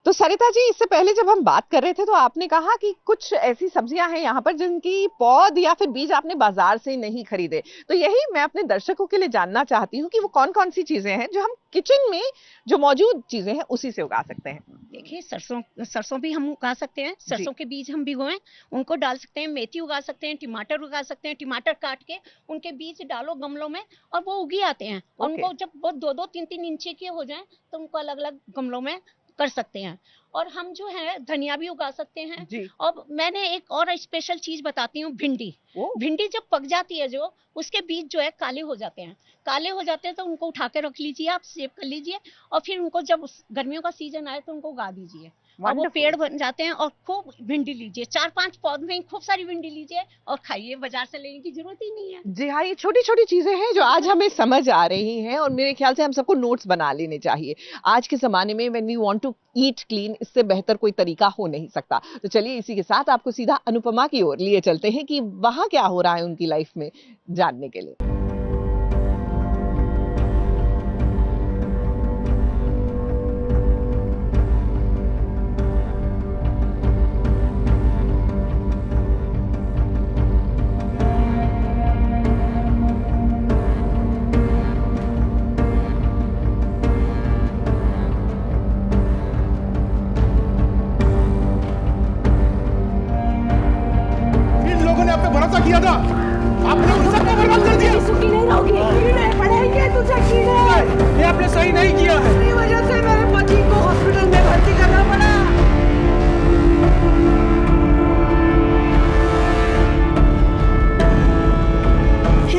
तो सरिता जी, इससे पहले जब हम बात कर रहे थे तो आपने कहा कि कुछ ऐसी सब्जियां हैं यहाँ पर जिनकी पौध या फिर बीज आपने बाजार से नहीं खरीदे। तो यही मैं अपने दर्शकों के लिए जानना चाहती हूँ कि वो कौन-कौन सी चीजें हैं जो हम किचन में जो मौजूद चीजें हैं उसी से उगा सकते हैं। देखिए, सरसों सरसों भी हम उगा सकते हैं, जी। सरसों के बीज हम भिगोएं, उनको डाल सकते हैं, मेथी उगा सकते हैं, टमाटर उगा सकते हैं, टमाटर काट के उनके बीज डालो गमलों में और वो उगी आते हैं। और ओके। उनको जब वो 2-2 3-3 इंची के हो जाएं तो उनको अलग-अलग गमलों में कर सकते हैं। और हम जो है धनिया भी उगा सकते हैं। जी। और मैंने एक और स्पेशल चीज बताती हूँ, भिंडी। ओ। भिंडी जब पक जाती है जो, उसके बीज जो है काले हो जाते हैं। काले हो जाते हैं तो उनको उठा के रख लीजिए, आप सेव कर लीजिए और फिर उनको जब गर्मियों का सीजन आए तो उनको उगा दीजिए और वो पेड़ बन जाते हैं। और खूब भिंडी लीजिए, 4-5 पौध में खूब सारी भिंडी लीजिए और खाइए, बाजार से लेने की जरूरत ही नहीं है। जी हाँ, ये छोटी-छोटी चीजें हैं जो आज हमें समझ आ रही हैं और मेरे ख्याल से हम सबको नोट्स बना लेने चाहिए। आज के ज़माने में when we want to eat clean, इससे बेहतर कोई तरीका हो नहीं सकता। तो चलिए इसी के साथ आपको सीधा अनुपमा की ओर लिए चलते हैं कि वहाँ क्या हो रहा है उनकी लाइफ में, जानने के लिए। इन लोगों ने आप पे भरोसा किया था, आपने उन सबको बर्बाद कर दिया। सुखी नहीं रहोगी, कीड़े पड़ेंगे तुझे, कीड़े। ये आपने सही नहीं किया है। इसी वजह से मेरे पति को हॉस्पिटल में भर्ती करना पड़ा।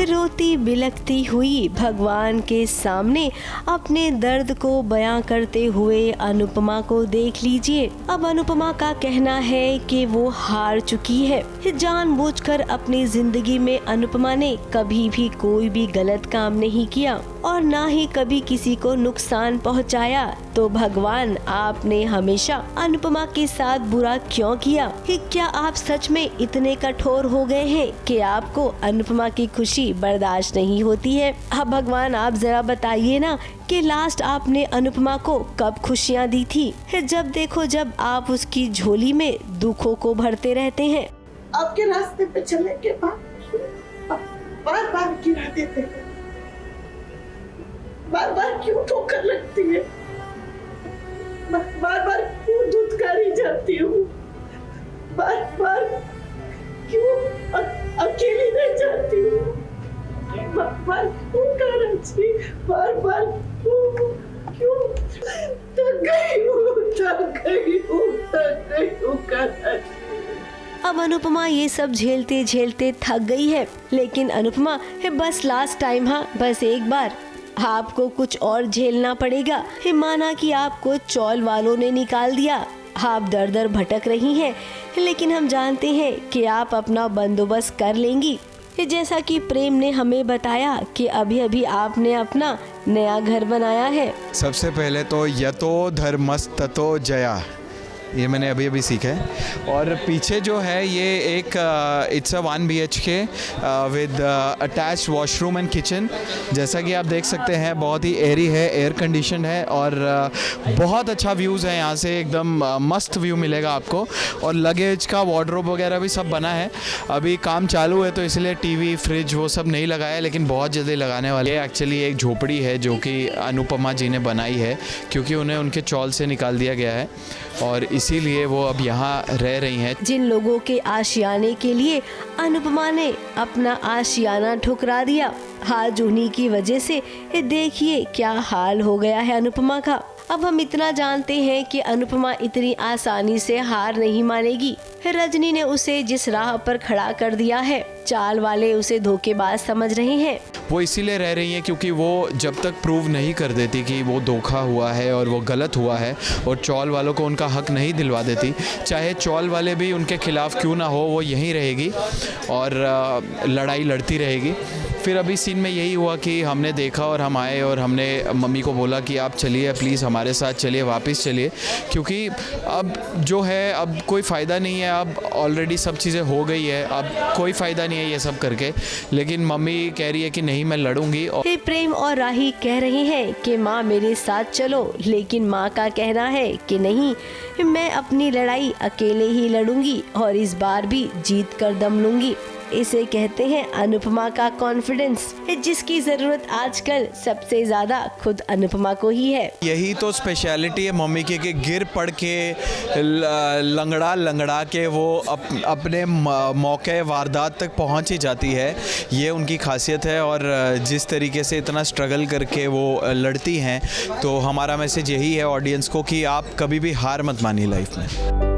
रोती बिलखती हुई भगवान के सामने अपने दर्द को बयां करते हुए अनुपमा को देख लीजिए। अब अनुपमा का कहना है कि वो हार चुकी है। जानबूझकर अपनी जिंदगी में अनुपमा ने कभी भी कोई भी गलत काम नहीं किया और ना ही कभी किसी को नुकसान पहुंचाया। तो भगवान, आपने हमेशा अनुपमा के साथ बुरा क्यों किया? क्या आप सच में इतने कठोर हो गए हैं कि आपको अनुपमा की खुशी बर्दाश्त नहीं होती है? अब भगवान, आप जरा बताइए ना कि लास्ट आपने अनुपमा को कब खुशियाँ दी थी? जब देखो जब आप उसकी झोली में दुखों को भरते रहते हैं। आपके रास्ते पे चलने के बाद बार बार गिरा देते हैं, बार बार क्यों ठोकर लगती है, बार बार क्यों धुतकारी जाती हूँ, बार बार क्यों अकेली रह जाती हूँ, बार बार क्यों कराची, बार बार क्यों थक गई हूँ कराची। अब अनुपमा ये सब झेलते झेलते थक गई है, लेकिन अनुपमा बस लास्ट टाइम, हाँ बस एक बार आपको कुछ और झेलना पड़ेगा। माना कि आपको चौल वालों ने निकाल दिया, आप दर दर भटक रही हैं, लेकिन हम जानते हैं कि आप अपना बंदोबस्त कर लेंगी। जैसा कि प्रेम ने हमें बताया कि अभी अभी आपने अपना नया घर बनाया है। सबसे पहले तो यतो धर्मस्ततो जया, ये मैंने अभी अभी सीखा है। और पीछे जो है ये एक it's a 1 BHK with attached washroom and kitchen. जैसा कि आप देख सकते हैं बहुत ही एयरी है, एयर कंडीशन है और बहुत अच्छा व्यूज़ है यहाँ से, एकदम मस्त व्यू मिलेगा आपको। और लगेज का वार्डरोब वगैरह भी सब बना है। अभी काम चालू है तो इसलिए टीवी फ्रिज वो सब नहीं लगाया, लेकिन बहुत जल्दी लगाने वाले हैं। एक्चुअली एक झोपड़ी है जो कि अनुपमा जी ने बनाई है, क्योंकि उन्हें उनके चौल से निकाल दिया गया है और इसीलिए वो अब यहाँ रह रही हैं। जिन लोगों के आशियाने के लिए अनुपमा ने अपना आशियाना ठुकरा दिया, आज उन्हीं की वजह से देखिए क्या हाल हो गया है अनुपमा का। अब हम इतना जानते हैं कि अनुपमा इतनी आसानी से हार नहीं मानेगी। रजनी ने उसे जिस राह पर खड़ा कर दिया है, चाल वाले उसे धोखेबाज समझ रहे हैं। वो इसीलिए रह रही हैं क्योंकि वो जब तक प्रूव नहीं कर देती कि वो धोखा हुआ है और वो गलत हुआ है और चौल वालों को उनका हक नहीं दिलवा देती, चाहे चौल वाले भी उनके खिलाफ क्यों ना हो, वो यहीं रहेगी और लड़ाई लड़ती रहेगी। फिर अभी सीन में यही हुआ कि हमने देखा और हम आए और हमने मम्मी को बोला कि आप चलिए प्लीज़ हमारे साथ चलिए, वापस चलिए, क्योंकि अब जो है अब कोई फ़ायदा नहीं है, अब ऑलरेडी सब चीज़ें हो गई है, अब कोई फ़ायदा नहीं है ये सब करके। लेकिन मम्मी कह रही है कि नहीं मैं लड़ूंगी। फिर प्रेम और राही कह रहे हैं कि माँ मेरे साथ चलो, लेकिन माँ का कहना है कि नहीं, मैं अपनी लड़ाई अकेले ही लड़ूंगी और इस बार भी जीत कर दम लूंगी। इसे कहते हैं अनुपमा का कॉन्फिडेंस, जिसकी जरूरत आजकल सबसे ज्यादा खुद अनुपमा को ही है। यही तो स्पेशलिटी है मम्मी की कि गिर पड़ के लंगड़ा के वो अपने मौके वारदात तक पहुंच ही जाती है। ये उनकी खासियत है और जिस तरीके से इतना स्ट्रगल करके वो लड़ती हैं, तो हमारा मैसेज यही है ऑडियंस को कि आप कभी भी हार मत मानिए लाइफ में।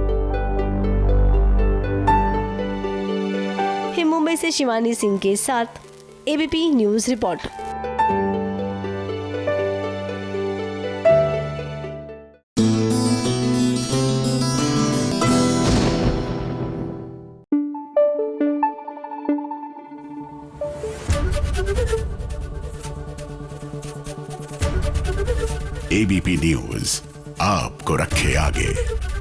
मुंबई से शिवानी सिंह के साथ ABP news report. ABP news आपको रखे आगे।